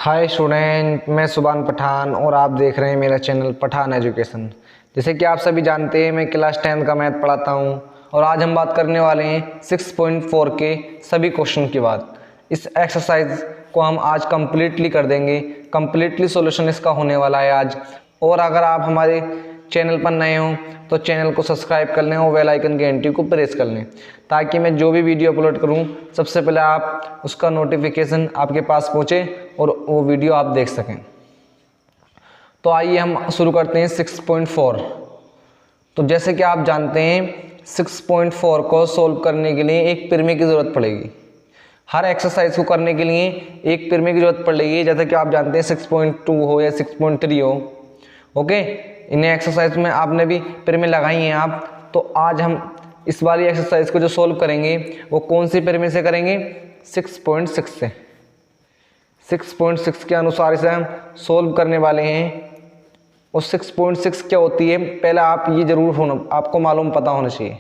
Hi student, मैं सुभान पठान और आप देख रहे हैं मेरा चैनल पठान एजुकेशन। जैसे कि आप सभी जानते हैं मैं क्लास 10 का मैथ पढ़ाता हूं और आज हम बात करने वाले हैं 6.4 के सभी क्वेश्चन की बात। इस एक्सरसाइज को हम आज कंप्लीटली कर देंगे। कंप्लीटली सॉल्यूशन इसका होने वाला है आज। और अगर आप हमारे चैनल पर नए हों तो चैनल को सब्सक्राइब कर लें और बेल आइकन की घंटी को प्रेस कर लें ताकि मैं जो भी वीडियो अपलोड करूं सबसे पहले आप उसका नोटिफिकेशन आपके पास पहुंचे और वो वीडियो आप देख सकें। तो आइए हम शुरू करते हैं 6.4। तो जैसे कि आप जानते हैं 6.4 को सोल्व करने के लिए एक प्रमेय की ज़रूरत पड़ेगी। हर एक्सरसाइज को करने के लिए एक प्रमेय की ज़रूरत पड़ेगी। जैसे कि आप जानते हैं 6.2 हो या 6.3 हो, ओके। इन्हें एक्सरसाइज में आपने भी प्रमेय लगाई हैं आप। तो आज हम इस वाली एक्सरसाइज को जो सोल्व करेंगे वो कौन सी प्रमेय से करेंगे? 6.6 से। 6.6 के अनुसार इसे हम सोल्व करने वाले हैं। और 6.6 क्या होती है पहले आप ये जरूर आपको मालूम पता होना चाहिए।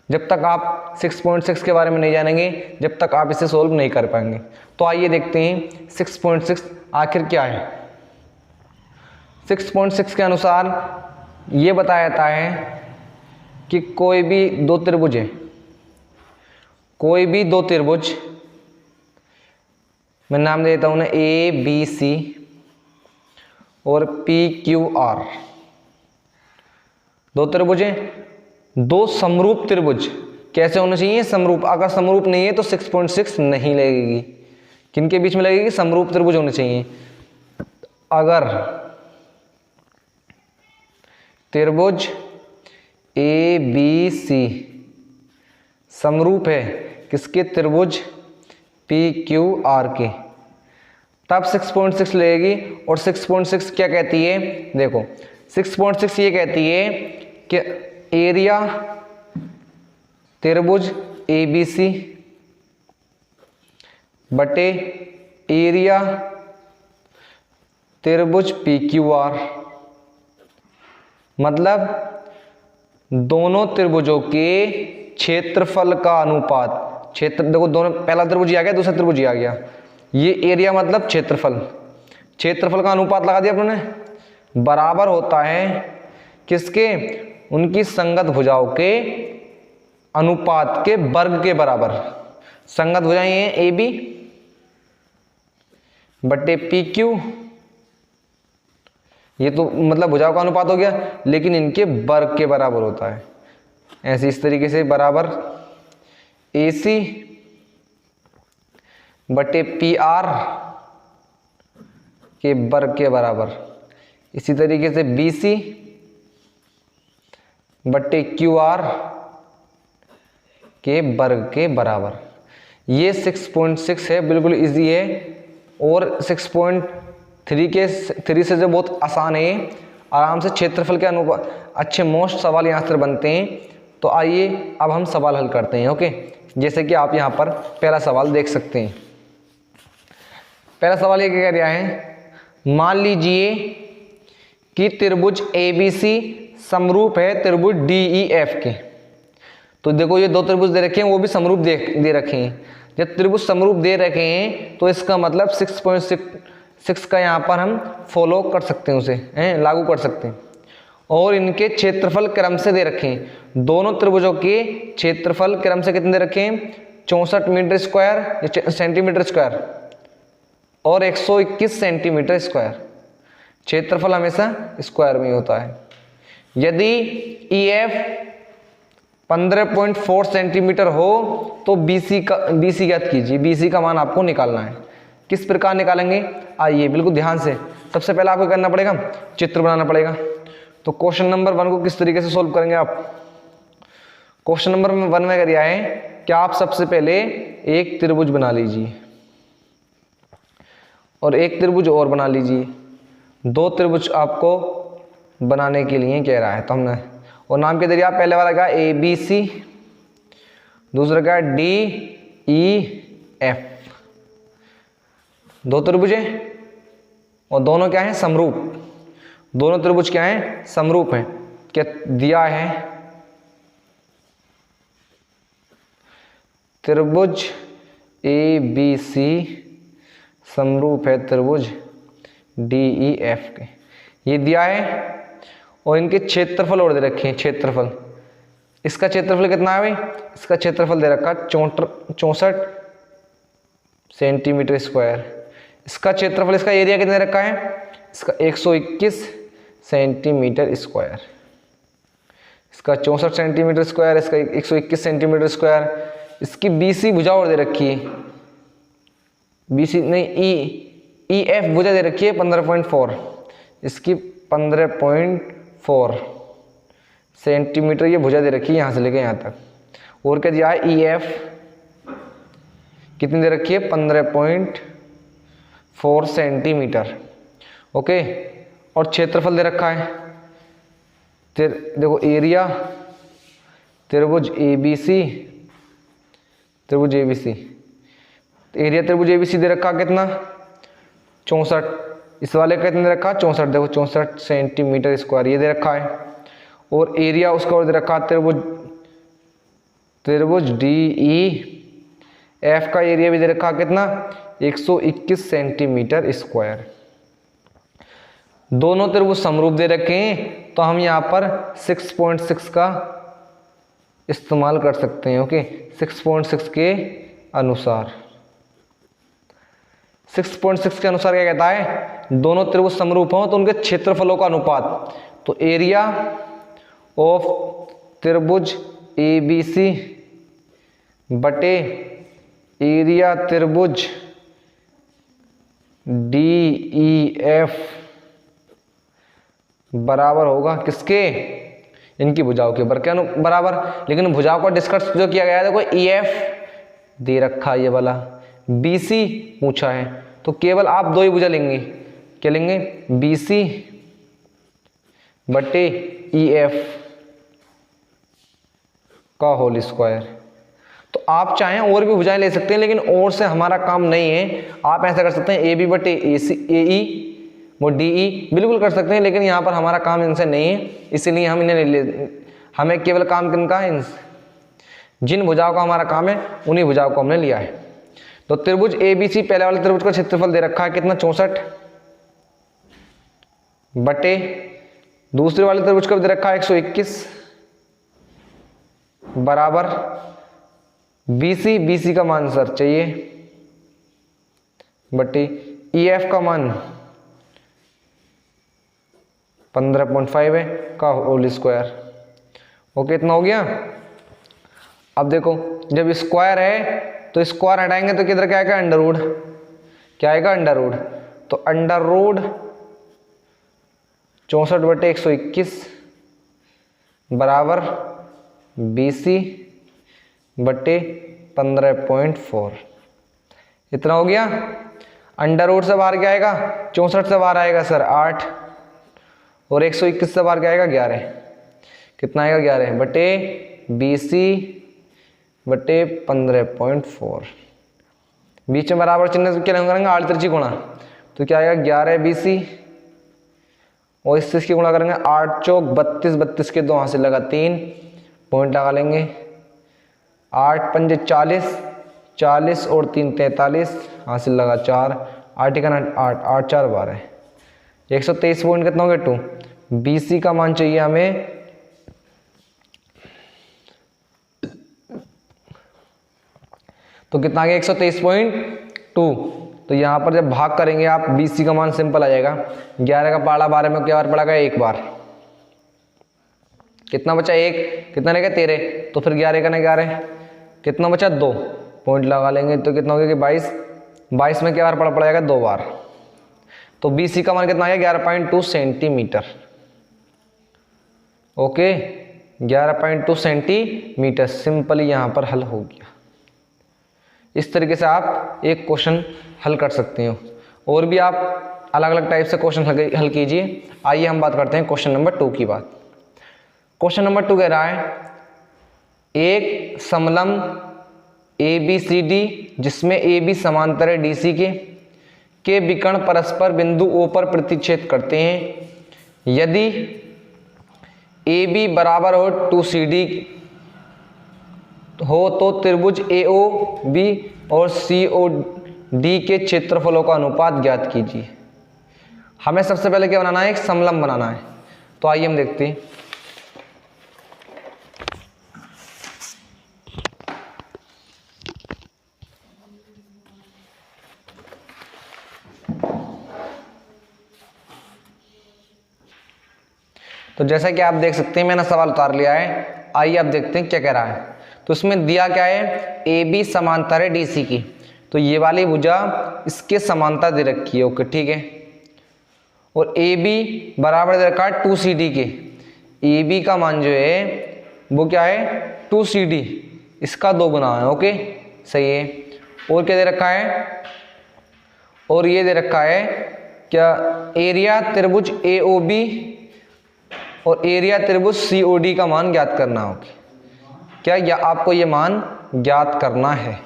जब तक आप 6.6 के बारे में नहीं जानेंगे जब तक आप इसे सोल्व नहीं कर पाएंगे। तो आइए देखते हैं 6.6 आखिर क्या है। 6.6 के अनुसार ये बताया जाता है कि कोई भी दो त्रिभुज है, कोई भी दो त्रिभुज, मैं नाम देता हूं ना ABC और PQR, दो त्रिभुज हैं। दो समरूप त्रिभुज कैसे होने चाहिए? समरूप। अगर समरूप नहीं है तो 6.6 नहीं लगेगी। किनके बीच में लगेगी? समरूप त्रिभुज होने चाहिए। अगर त्रिभुज ABC समरूप है किसके? त्रिभुज PQR के, तब 6.6 लगेगी। और 6.6 क्या कहती है? देखो 6.6 ये कहती है कि एरिया त्रिभुज ABC बटे एरिया त्रिभुज PQR, मतलब दोनों त्रिभुजों के क्षेत्रफल का अनुपात। क्षेत्र देखो, दोनों, पहला त्रिभुज आ गया, दूसरा त्रिभुज आ गया। ये एरिया मतलब क्षेत्रफल, क्षेत्रफल का अनुपात लगा दिया अपने, बराबर होता है किसके? उनकी संगत भुजाओं के अनुपात के वर्ग के बराबर। संगत भुजाएं हैं AB बटे PQ, ये तो मतलब भुजाओं का अनुपात हो गया, लेकिन इनके वर्ग के बराबर होता है। ऐसे इस तरीके से बराबर AC बटे PR के वर्ग के बराबर। इसी तरीके से BC बटे QR के वर्ग के बराबर। ये 6.6 है, बिल्कुल इजी है। और 6.3 से जो बहुत आसान है, आराम से क्षेत्रफल के अनुपात, अच्छे मोस्ट सवाल यहाँ से बनते हैं। तो आइए अब हम सवाल हल करते हैं, ओके। जैसे कि आप यहाँ पर पहला सवाल देख सकते हैं। पहला सवाल ये क्या कह रहा है? मान लीजिए कि त्रिभुज ABC समरूप है त्रिभुज DEF के। तो देखो ये दो त्रिभुज दे रखे हैं, वो भी समरूप दे रखे हैं। जब त्रिभुज समरूप दे रखे हैं तो इसका मतलब 6.6 का यहाँ पर हम फॉलो कर सकते हैं, उसे लागू कर सकते हैं। और इनके क्षेत्रफल क्रम से दे रखे हैं। दोनों त्रिभुजों के क्षेत्रफल क्रम से कितने दे रखे हैं? 64 मीटर स्क्वायर सेंटीमीटर स्क्वायर और 121 सेंटीमीटर स्क्वायर। क्षेत्रफल हमेशा स्क्वायर में होता है। यदि EF 15.4 सेंटीमीटर हो तो BC ज्ञात कीजिए। BC का मान आपको निकालना है। किस प्रकार निकालेंगे? आइए बिल्कुल ध्यान से। सबसे पहले आपको करना पड़ेगा, चित्र बनाना पड़ेगा। तो क्वेश्चन नंबर 1 को किस तरीके से सोल्व करेंगे आप? क्वेश्चन नंबर 1 में क्या है कि आप सबसे पहले एक त्रिभुज बना लीजिए और एक त्रिभुज और बना लीजिए। दो त्रिभुज आपको बनाने के लिए कह रहा है, तो हमने और नाम के जरिए आप पहले वाला क्या? ABC, दूसरा क्या? DEF। दो त्रिभुज हैं और दोनों क्या हैं? समरूप। दोनों त्रिभुज क्या हैं? समरूप हैं। क्या दिया है? त्रिभुज ABC समरूप है त्रिभुज DEF के, ये दिया है। और इनके क्षेत्रफल और दे रखे हैं, क्षेत्रफल। इसका क्षेत्रफल कितना है भाई, इसका क्षेत्रफल दे रखा 64 सेंटीमीटर स्क्वायर। इसका क्षेत्रफल, इसका एरिया कितना दे रखा है, इसका 121 सेंटीमीटर स्क्वायर। इसका 64 सेंटीमीटर स्क्वायर, इसका 121 सेंटीमीटर स्क्वायर। इसकी BC भुजा और दे रखी है, BC नहीं, EF भुजा दे रखी है 15.4, इसकी 15.4 सेंटीमीटर ये भुजा दे रखी है यहाँ से लेके यहाँ तक। और क्या दिया है, EF कितनी दे रखी है, 15.4 सेंटीमीटर। ओके, और क्षेत्रफल दे रखा है, देखो एरिया त्रिभुज ABC, त्रिभुज ABC, एरिया त्रिभुज ABC दे रखा कितना, 64। इस वाले का कितना दे रखा, 64, देखो 64 सेंटीमीटर स्क्वायर ये दे रखा है। और एरिया उसका और दे रखा त्रिभुज DEF का एरिया भी दे रखा कितना, 121 सेंटीमीटर स्क्वायर। दोनों त्रिभुज समरूप दे रखे हैं, तो हम यहाँ पर 6.6 का इस्तेमाल कर सकते हैं। ओके, 6.6 के अनुसार, 6.6 के अनुसार क्या कहता है, दोनों त्रिभुज समरूप हों तो उनके क्षेत्रफलों का अनुपात। तो एरिया ऑफ त्रिभुज ABC बटे एरिया त्रिभुज DEF बराबर होगा किसके, इनकी भुजाओं के बराबर। लेकिन भुजाओं का डिस्कस जो किया गया है, देखो EF दे रखा ये वाला, BC पूछा है, तो केवल आप दो ही भुजा लेंगे, क्या लेंगे, BC बटे EF का होल स्क्वायर। तो आप चाहें और भी भुजाएं ले सकते हैं, लेकिन और से हमारा काम नहीं है। आप ऐसा कर सकते हैं AB बटे AE वो DE बिल्कुल कर सकते हैं, लेकिन यहाँ पर हमारा काम इनसे नहीं है, इसीलिए हम इन्हें ले, हमें केवल काम किनका है, इनसे। जिन भुजाओं का हमारा काम है उन्हीं भुजाओं को हमने लिया है। तो त्रिभुज ABC, पहले वाले त्रिभुज का क्षेत्रफल दे रखा है कितना, 64 बटे दूसरे वाले त्रिभुज का भी दे रखा है 121 बराबर BC का मान सर चाहिए बटे EF का मान 15.5 है का होल स्क्वायर। ओके, इतना हो गया। अब देखो, जब स्क्वायर है तो स्क्वायर हटाएंगे तो किधर क्या आएगा, अंडर रूट। क्या आएगा, अंडर रूट। तो अंडर रूट 64 बटे 121 बराबर BC बटे 15.4। इतना हो गया। अंडर रूट से बाहर क्या आएगा, 64 से बाहर आएगा सर 8, और 121 से बाहर क्या आएगा 11। कितना आएगा, 11 बटे BC बटे 15.4। बीच में बराबर चिन्ह क्या करेंगे, आठ त्रिज्यी गुणा, तो क्या आएगा 11 BC, और इससे इसकी गुणा करेंगे 8 चौक 32, 32 के 2 हाथ से लगा 3 पॉइंट लगा लेंगे, 8 पंजे 40, 40 और 3 43 हासिल लगा 4, 8 का 8, 8 4 12, 123 पॉइंट कितना हो गया 2। BC का मान चाहिए हमें तो कितना आ गया 123.2। तो यहाँ पर जब भाग करेंगे आप BC का मान सिंपल आ जाएगा, 11 का पाड़ा 12 में क्या बार पड़ा गया, एक बार। कितना बचा 1, कितना रहेगा 13, तो फिर 11 का ना 11, कितना बचा 2 पॉइंट लगा लेंगे, तो कितना हो गया कि 22, 22 में क्या बार पड़ा जाएगा 2 बार। तो BC का मान कितना आ गया 11.2 सेंटीमीटर। ओके, 11.2 सेंटीमीटर सिंपली यहाँ पर हल हो गया। इस तरीके से आप एक क्वेश्चन हल कर सकते हो, और भी आप अलग अलग टाइप से क्वेश्चन हल कीजिए। आइए हम बात करते हैं क्वेश्चन नंबर 2 की बात। क्वेश्चन नंबर 2 कह रहा है, एक समलंब ABCD जिसमें AB समांतर है DC के विकर्ण परस्पर बिंदु O पर प्रतिच्छेद करते हैं। यदि AB बराबर हो 2CD हो तो त्रिभुज AOB और डी के क्षेत्रफलों का अनुपात ज्ञात कीजिए। हमें सबसे पहले क्या बनाना है, एक समलंब बनाना है। तो आइए हम देखते हैं। तो जैसा कि आप देख सकते हैं मैंने सवाल उतार लिया है। आइए आप देखते हैं क्या कह रहा है। तो इसमें दिया क्या है, ए बी समांतर है डी सी की। तो ये वाली भुजा इसके समांतर दे रखी है, ओके ठीक है। और ए बी बराबर दे रखा है 2CD के। ए बी का मान जो है वो क्या है 2CD, इसका 2 गुना है, ओके सही है। और क्या दे रखा है, और ये दे रखा है क्या, एरिया त्रिभुज AOB और एरिया त्रिभुज COD का मान ज्ञात करना होगा। क्या या आपको ये मान ज्ञात करना है।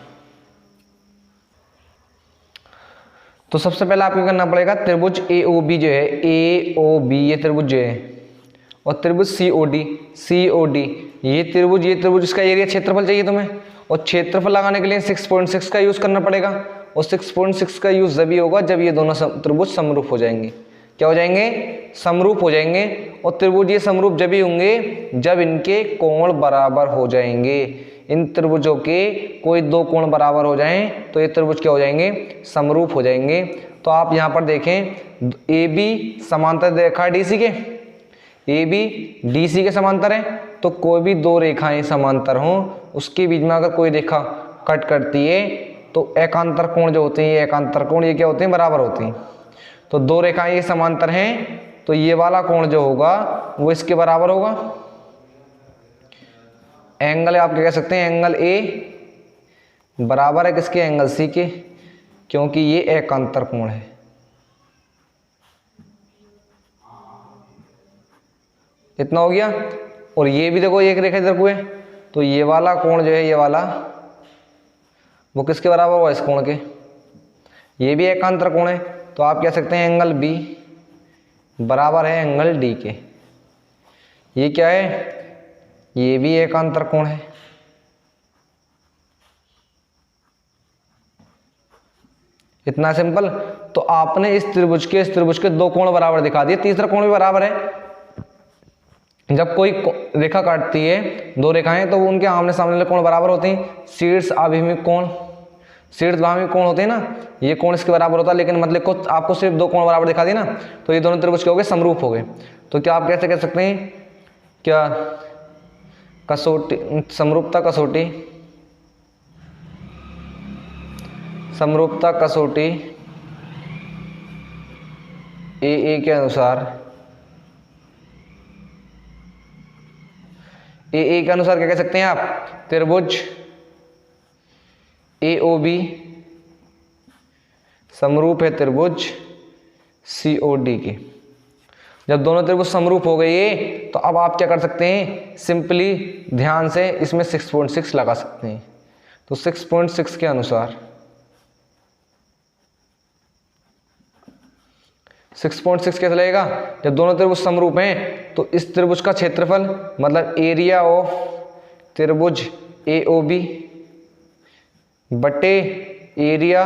तो सबसे पहले आपको करना पड़ेगा, त्रिभुज AOB जो है, AOB ये त्रिभुज जो है, और त्रिभुज COD ये त्रिभुज, इसका एरिया क्षेत्रफल चाहिए तुम्हें। और क्षेत्रफल लगाने के लिए 6.6 का यूज करना पड़ेगा। और 6.6 का यूज जब ही होगा जब ये दोनों त्रिभुज समरूप हो जाएंगे। क्या हो जाएंगे, समरूप हो जाएंगे। और त्रिभुज ये समरूप जब ही होंगे जब इनके कोण बराबर हो जाएंगे। इन त्रिभुजों के कोई 2 कोण बराबर हो जाएं तो ये त्रिभुज क्या हो जाएंगे, समरूप हो जाएंगे। तो आप यहाँ पर देखें, AB समांतर रेखा DC के, AB DC के समांतर है। तो कोई भी 2 रेखाएं समांतर हों उसके बीच में अगर कोई रेखा कट करती है तो एकांतर कोण जो होते हैं, ये एकांतर कोण ये क्या होते हैं, बराबर होते हैं। तो 2 रेखाएं ये समांतर हैं तो ये वाला कोण जो होगा वो इसके बराबर होगा। एंगल आप क्या कह सकते हैं, एंगल A बराबर है किसके, एंगल C के, क्योंकि ये एकांतर कोण है। इतना हो गया। और ये भी देखो एक रेखा इधर को है, तो ये वाला कोण जो है, ये वाला वो किसके बराबर हुआ, इस कोण के। ये भी एकांतर कोण है। तो आप कह सकते हैं एंगल B बराबर है एंगल D के। ये क्या है, ये भी एकांतर कोण है। इतना सिंपल। तो आपने इस त्रिभुज के 2 कोण बराबर दिखा दिए, तीसरा कोण भी बराबर है। जब कोई रेखा काटती है 2 रेखाएं तो वो उनके आमने सामने वाले कोण बराबर होते हैं। शीर्ष अभिमुख कोण, शीर्षगामी कोण होते हैं ना, ये कोण इसके बराबर होता है। लेकिन मतलब को आपको सिर्फ 2 कोण बराबर दिखा दिए ना, तो ये दोनों त्रिभुज के हो गए, समरूप हो गए। तो क्या आप कैसे कह सकते हैं, क्या कसौटी, समरूपता कसौटी, समरूपता कसौटी AA के अनुसार, AA के अनुसार क्या कह सकते हैं आप, त्रिभुज AOB समरूप है त्रिभुज COD के। जब दोनों त्रिभुज समरूप हो गए तो अब आप क्या कर सकते हैं, सिंपली ध्यान से इसमें 6.6 लगा सकते हैं। तो 6.6 के अनुसार 6.6 कैसे लगेगा, जब दोनों त्रिभुज समरूप हैं तो इस त्रिभुज का क्षेत्रफल मतलब एरिया ऑफ त्रिभुज AOB बटे एरिया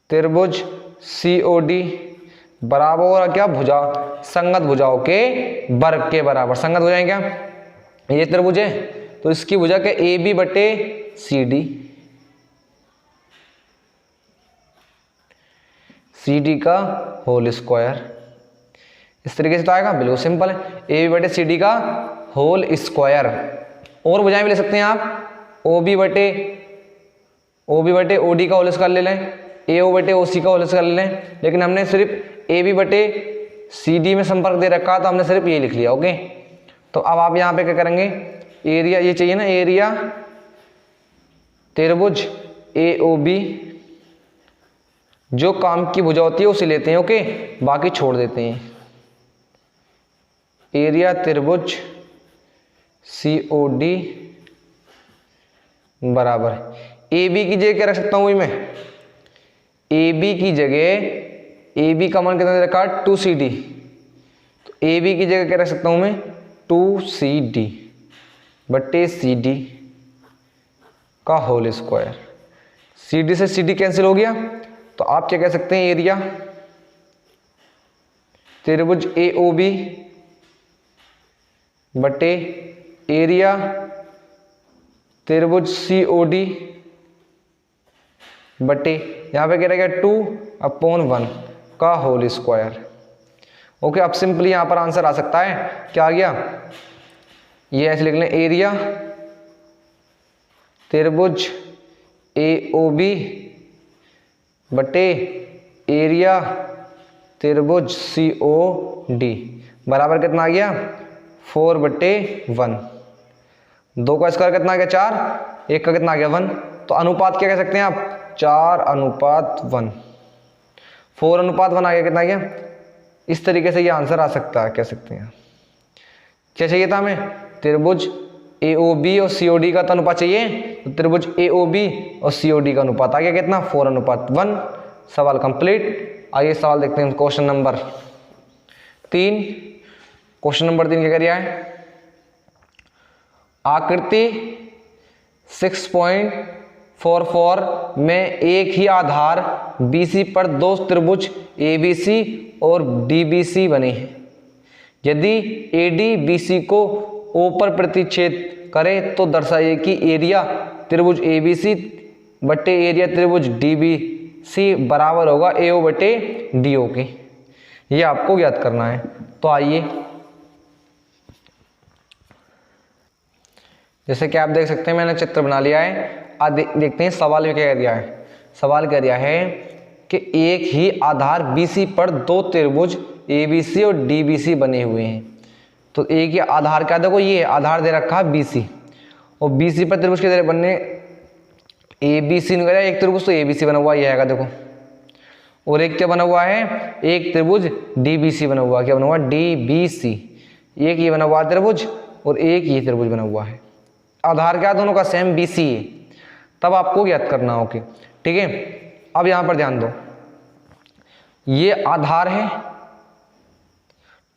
त्रिभुज COD बराबर और क्या, भुजा, संगत भुजाओं के वर्ग के बराबर। संगत भुजाएं क्या, ये त्रिभुज है तो इसकी भुजा के AB बटे CD, CD का होल स्क्वायर। इस तरीके से तो आएगा, बिल्कुल सिंपल है, AB बटे CD का होल स्क्वायर। और भुजाएं भी ले सकते हैं आप, OB बटे OD का होल स्क्वायर ले लें, AO बटे OC का होल स्क्वायर ले लें। लेकिन हमने सिर्फ AB बटे CD में संपर्क दे रखा तो हमने सिर्फ ये लिख लिया, ओके। तो अब आप यहाँ पे क्या करेंगे, एरिया ये चाहिए ना, एरिया त्रिभुज AOB जो काम की भुजा होती है उसे लेते हैं, ओके, बाकी छोड़ देते हैं। एरिया त्रिभुज COD बराबर AB की जगह क्या रख सकता हूं मैं, AB की जगह, AB का मान कितना दे रखा है 2CD, तो AB की जगह क्या रख सकता हूं मैं 2CD बटे CD का होल स्क्वायर। सी डी से सी डी कैंसिल हो गया, तो आप क्या कह सकते हैं, एरिया त्रिभुज ए ओ बी बटे एरिया त्रिभुज सी ओ डी बटे यहाँ पे क्या रहेगा 2/1 का होल स्क्वायर। ओके, अब सिंपली यहाँ पर आंसर आ सकता है, क्या आ गया, ये ऐसे लिख लें, एरिया त्रिभुज ए ओ बी बटे एरिया त्रिभुज सी ओ डी बराबर कितना आ गया, 4/1। 2 का स्क्वायर कितना आ गया 4, 1 का कितना आ गया 1, तो अनुपात क्या कह सकते हैं आप, 4/1। 4/1 आ गया, कितना आ गया, इस तरीके से ये आंसर आ सकता है, कह सकते हैं। क्या चाहिए था हमें, त्रिभुज ए ओ बी और सी ओ डी का तो अनुपात चाहिए, तो त्रिभुज ए ओ बी और सी ओ डी का अनुपात आ गया कितना, 4/1। सवाल कंप्लीट। आइए सवाल देखते हैं, क्वेश्चन नंबर 3। क्वेश्चन नंबर 3 क्या कह रहा है, आकृति 6.44 में एक ही आधार BC पर 2 त्रिभुज ABC और DBC बने हैं। यदि AD BC को O पर प्रतिच्छेद करे तो दर्शाइए कि एरिया त्रिभुज ABC बटे एरिया त्रिभुज DBC बराबर होगा AO बटे DO के। ये आपको ज्ञात करना है। तो आइए, जैसे कि आप देख सकते हैं मैंने चित्र बना लिया है। आज देखते हैं सवाल में क्या कह दिया है। सवाल कह दिया है कि एक ही आधार BC पर 2 त्रिभुज ABC और DBC बने हुए हैं। तो एक ही आधार क्या, देखो ये आधार दे रखा है BC और BC पर त्रिभुज के दे बनने ABC नहीं करा, एक त्रिभुज तो ABC बना हुआ ये आएगा देखो, और एक क्या बना हुआ है, एक त्रिभुज DBC बना हुआ, क्या बना हुआ, DBC। एक ये बना हुआ त्रिभुज और एक ये त्रिभुज बना हुआ है। आधार क्या दोनों का सेम BC है, तब आपको ज्ञात करना हो कि ठीक है। अब यहां पर ध्यान दो, ये आधार है,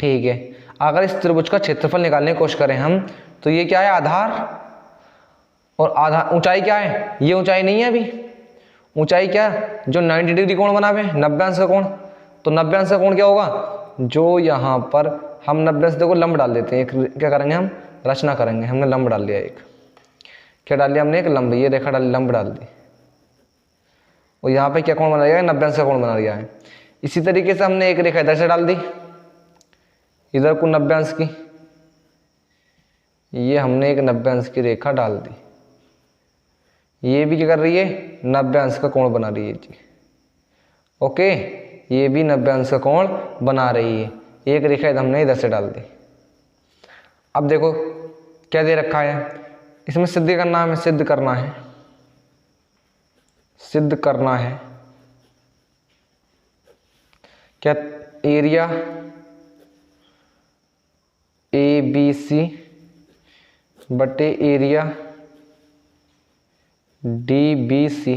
ठीक है। अगर इस त्रिभुज का क्षेत्रफल निकालने की कोशिश करें हम, तो ये क्या है, आधार, और आधार ऊंचाई क्या है, ये ऊंचाई नहीं है अभी, ऊंचाई क्या जो 90 डिग्री कोण बनावे, 90 अंश का कोण। तो 90 अंश का कोण क्या होगा, जो यहाँ पर हम 90 अंश देखो लंब डाल देते हैं, एक क्या करेंगे हम, रचना करेंगे। हमने लंब डाल लिया, एक क्या डाल लिया हमने, एक लंब, ये रेखा डाल, लंब डाल दी, और यहाँ पे क्या कोण बना लिया, 90 अंश का कोण बना लिया है। इसी तरीके से हमने एक रेखा इधर से डाल दी, इधर को 90 अंश की, ये हमने एक 90 अंश की रेखा डाल दी, ये भी क्या कर रही है, 90 अंश का कोण बना रही है जी। ओके, ये भी 90 अंश का कोण बना रही है। एक रेखा हमने इधर से डाल दी। अब देखो क्या दे रखा है, इसमें सिद्ध करना है, हमें सिद्ध करना है, सिद्ध करना है क्या, एरिया ABC बटे एरिया DBC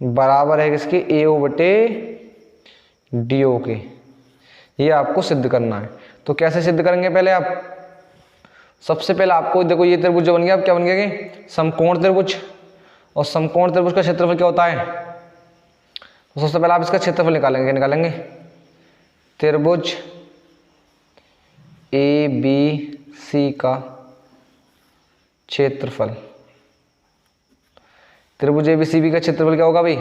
बराबर है किसके, AO बटे DO के। ये आपको सिद्ध करना है। तो कैसे सिद्ध करेंगे, पहले आप, सबसे पहले आपको देखो ये त्रिभुज जो बन गया, अब क्या बन गया कि समकोण त्रिभुज, और समकोण त्रिभुज का क्षेत्रफल क्या होता है, तो सबसे पहले आप इसका क्षेत्रफल निकालेंगे, त्रिभुज ABC का क्षेत्रफल। त्रिभुज ABCD का क्षेत्रफल क्या होगा भाई,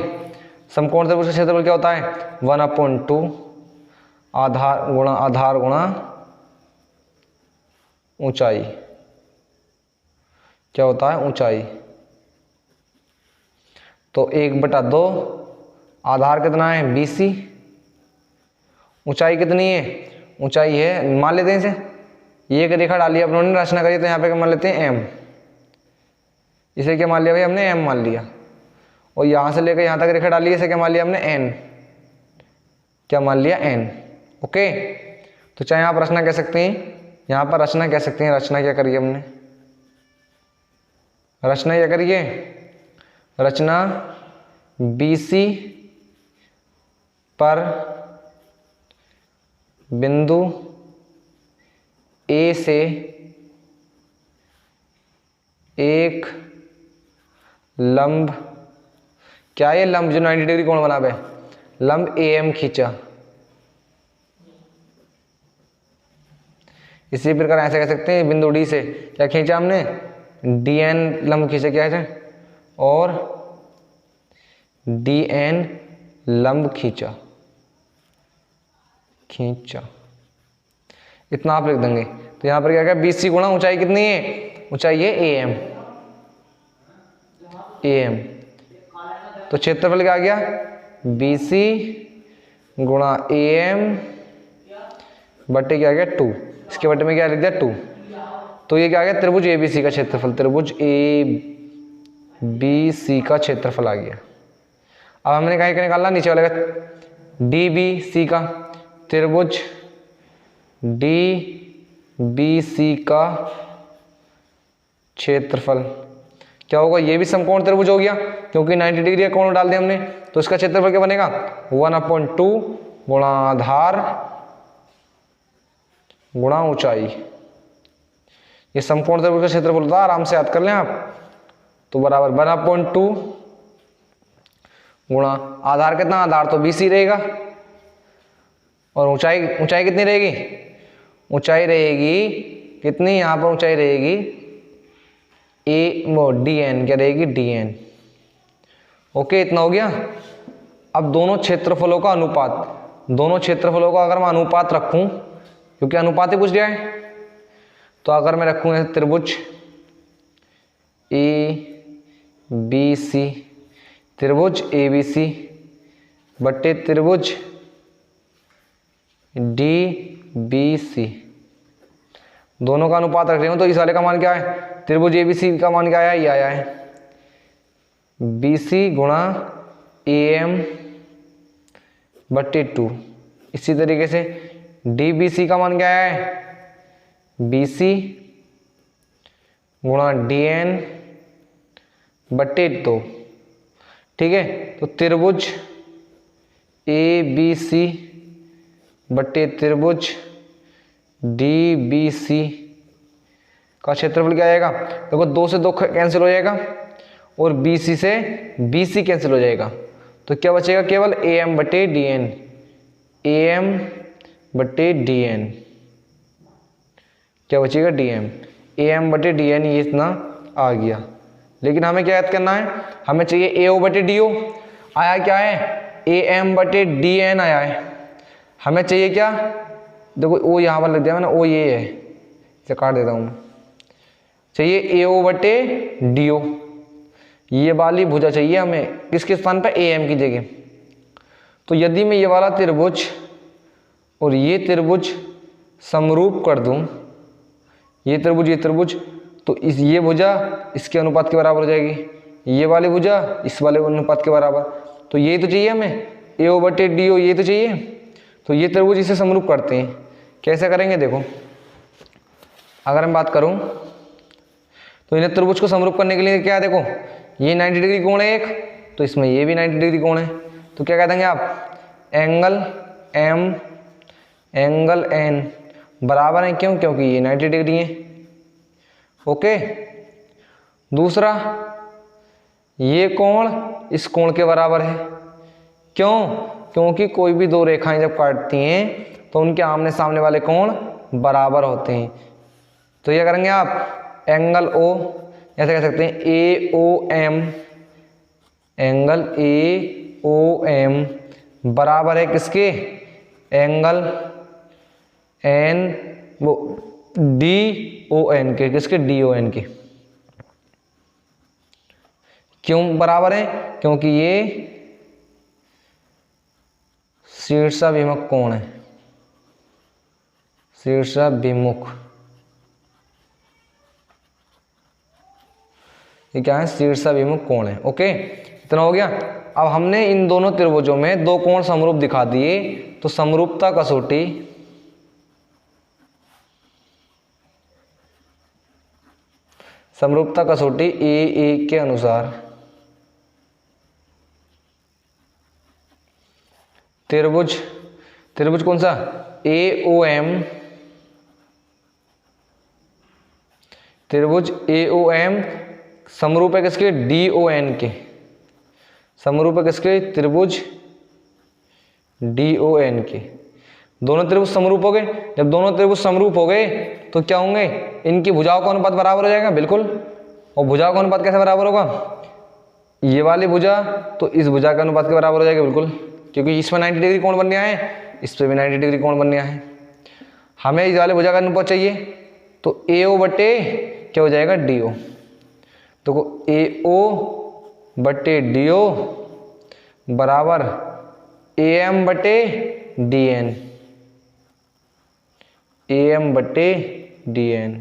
समकोण त्रिभुज का क्षेत्रफल क्या होता है, 1/2 आधार गुणा ऊंचाई, क्या होता है, ऊंचाई। तो 1/2, आधार कितना है BC, ऊंचाई कितनी है, ऊंचाई है, मान लेते हैं इसे, ये एक रेखा डाली अपनों ने, रचना करी, तो यहाँ पे मान लेते हैं M, इसे क्या मान लिया भाई हमने, M मान लिया। और यहाँ से लेकर यहाँ तक रेखा डाली, इसे क्या मान लिया हमने, N, क्या मान लिया, N। ओके, तो चाहे यहाँ पर रचना कह सकते हैं, यहाँ पर रचना कह सकते हैं। रचना क्या करिए हमने, रचना क्या करिए, रचना BC पर बिंदु A से एक लंब, क्या ये लंब जो 90 डिग्री कोण बना हुआ है, लंब AM खींचा। इसी प्रकार ऐसे कह सकते हैं बिंदु डी से क्या खींचा हमने, DN लंब खींचा, क्या है, और DN लंब खींचा, इतना आप लिख देंगे। तो यहां पर क्या क्या, BC गुणा ऊंचाई कितनी है, ऊंचाई है AM, तो क्षेत्रफल क्या आ गया, BC गुणा AM बटे क्या आ गया 2, इसके बटे में क्या लिख दिया 2। तो ये क्या आ गया, त्रिभुज ABC का क्षेत्रफल, त्रिभुज ABC का क्षेत्रफल आ गया। अब हमने क्या निकालना, नीचे वाले का DBC का, त्रिभुज DBC का क्षेत्रफल क्या होगा, ये भी समकोण त्रिभुज हो गया क्योंकि 90 डिग्री का कोण डाल दिया हमने, तो इसका क्षेत्रफल क्या बनेगा, 1/2 गुणा आधार गुणा ऊंचाई। ये समकोण त्रिभुज का क्षेत्रफल होता है, आराम से याद कर लें आप। तो बराबर 1/2 गुणा आधार कितना, आधार तो BC रहेगा, और ऊंचाई कितनी रहेगी, ऊंचाई रहेगी कितनी, यहां पर ऊंचाई रहेगी DN, क्या रहेगी DN। ओके, इतना हो गया। अब दोनों क्षेत्रफलों का अनुपात, दोनों क्षेत्रफलों का अगर मैं अनुपात रखूं, क्योंकि अनुपात ही पूछ लिया है, तो अगर मैं रखूं त्रिभुज ABC, त्रिभुज ABC बट्टे त्रिभुज DBC, दोनों का अनुपात रख रहे हो, तो इस वाले का मान क्या है, त्रिभुज ABC का मान क्या आया, ये आया है BC गुणा AM बट्टे 2। इसी तरीके से DBC का मान क्या है, BC गुणा DN बट्टे 2। ठीक है, तो त्रिभुज ABC बट्टे त्रिभुज DBC का क्षेत्रफल क्या आएगा, देखो 2 से 2 कैंसिल हो जाएगा और BC से BC कैंसिल हो जाएगा, तो क्या बचेगा, केवल AM बटे DN, AM बटे DN, क्या बचेगा DM, AM बटे DN, ये इतना आ गया। लेकिन हमें क्या याद करना है, हमें चाहिए AO बटे DO, आया क्या है AM बटे DN आया है। हमें चाहिए क्या, देखो O यहाँ पर लग दिया मैंने, O ये है, इसे काट देता हूँ, चाहिए AO बटे DO, ये वाली भुजा चाहिए हमें, किसके स्थान पर, AM की जगह। तो यदि मैं ये वाला त्रिभुज और ये त्रिभुज समरूप कर दूं, ये त्रिभुज, तो ये भुजा इसके अनुपात के बराबर हो जाएगी, ये वाली भुजा इस वाले अनुपात के बराबर, तो ये तो चाहिए हमें AO बटे DO, ये तो चाहिए। तो ये त्रिभुज इसे समरूप करते हैं, कैसे करेंगे, देखो अगर मैं बात करूं तो इन्हें त्रिभुज को समरूप करने के लिए क्या है, देखो ये 90 डिग्री कोण है एक, तो इसमें ये भी 90 डिग्री कोण है, तो क्या कह देंगे आप, एंगल M एंगल N बराबर है, क्यों, क्योंकि ये 90 डिग्री है। ओके, दूसरा ये कोण इस कोण के बराबर है, क्यों, क्योंकि कोई भी दो रेखाएं जब काटती हैं तो उनके आमने सामने वाले कोण बराबर होते हैं। तो ये करेंगे आप एंगल O, ऐसे कह सकते हैं AOM, एंगल AOM बराबर है किसके, एंगल N वो DON के, किसके, DON के। क्यों बराबर है, क्योंकि ये शीर्षाभिमुख कोण है, शीर्षाभिमुख, ये क्या है, शीर्षाभिमुख कोण है। ओके, इतना हो गया। अब हमने इन दोनों त्रिभुजों में दो कोण समरूप दिखा दिए, तो समरूपता कसौटी AA के अनुसार त्रिभुज कौन सा, AOM, त्रिभुज AOM समरूप है किसके, DON के, समरूप है किसके, त्रिभुज DON के। दोनों त्रिभुज समरूप हो गए। जब दोनों त्रिभुज समरूप हो गए तो क्या होंगे, इनकी भुजाओं का अनुपात बराबर हो जाएगा, बिल्कुल। और भुजाओं का अनुपात कैसे बराबर होगा, ये वाली भुजा तो इस भुजा का अनुपात के बराबर हो जाएगा, बिल्कुल, क्योंकि इसमें 90 डिग्री कोण बन गया है, इस पर भी 90 डिग्री कोण बन गया है। हमें इस वाले भुजा का अनुपात चाहिए, तो AO बटे क्या हो जाएगा, DO। तो AO बटे DO बराबर AM बटे DN, AM बटे DN।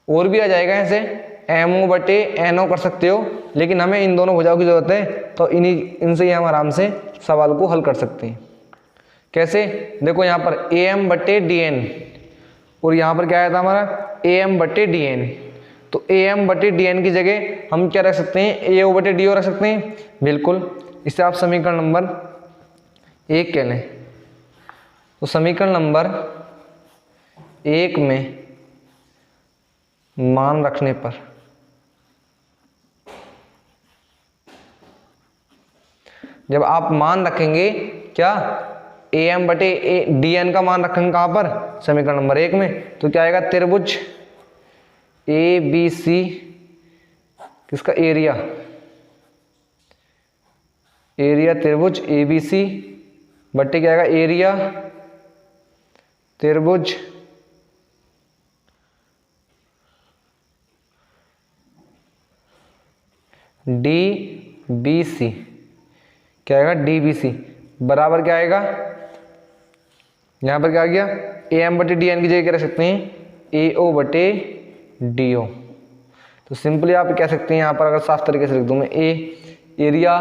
और भी आ जाएगा ऐसे, MO बटे NO कर सकते हो, लेकिन हमें इन दोनों भुजाओं की जरूरत है, तो इनसे ही हम आराम से सवाल को हल कर सकते हैं। कैसे, देखो यहाँ पर AM बटे DN और यहाँ पर क्या आया था हमारा, AM बटे DN। तो AM बटे DN की जगह हम क्या रख सकते हैं, AO बटे DO रख सकते हैं, बिल्कुल। इसे आप समीकरण नंबर 1 कह लें। तो समीकरण नंबर 1 में मान रखने पर जब आप मान रखेंगे क्या, AM बटे DN का मान रखेंगे कहाँ पर, समीकरण नंबर 1 में, तो क्या आएगा, त्रिभुज ABC किसका, एरिया, एरिया त्रिभुज ABC बटे क्या आएगा, एरिया त्रिभुज DBC, क्या आएगा, DBC बराबर क्या आएगा, यहाँ पर क्या आ गया, AM बटे DN की जगह क्या रख सकते हैं, AO बटे DO। तो सिंपली आप कह सकते हैं यहाँ पर, अगर साफ तरीके से लिख दूँ मैं, एरिया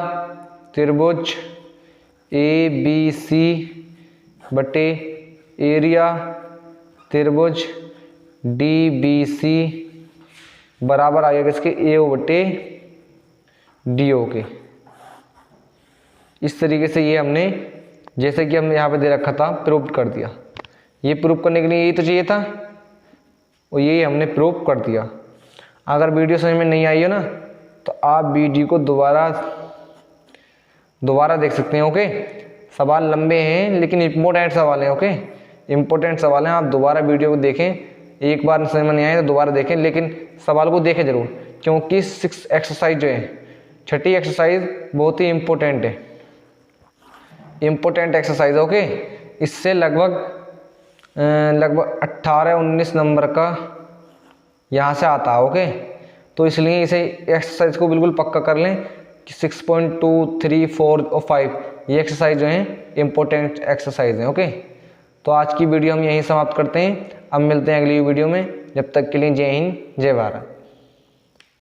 त्रिभुज ABC बटे एरिया त्रिभुज DBC बराबर आ गया किसके, AO बटे DO के। इस तरीके से ये हमने, जैसे कि हमने यहाँ पे दे रखा था, प्रूव कर दिया। ये प्रूव करने के लिए यही तो चाहिए था, और यही हमने प्रूव कर दिया। अगर वीडियो समझ में नहीं आई हो ना, तो आप वीडियो को दोबारा देख सकते हैं, ओके। सवाल लंबे हैं लेकिन इम्पोर्टेंट सवाल हैं, ओके, इम्पोर्टेंट सवाल हैं। आप दोबारा वीडियो को देखें, एक बार समझ में नहीं आए तो दोबारा देखें, लेकिन सवाल को देखें जरूर, क्योंकि 6 एक्सरसाइज जो है, 6ठी एक्सरसाइज बहुत ही इम्पोर्टेंट है, इम्पोर्टेंट एक्सरसाइज, ओके। इससे लगभग 18-19 नंबर का यहाँ से आता है, ओके। तो इसलिए इसे एक्सरसाइज को बिल्कुल पक्का कर लें कि 6.2, 3, 4 और 5 ये एक्सरसाइज जो हैं इम्पोर्टेंट एक्सरसाइज हैं, ओके। तो आज की वीडियो हम यहीं समाप्त करते हैं। अब मिलते हैं अगली वीडियो में, जब तक के लिए जय हिंद, जय भारत।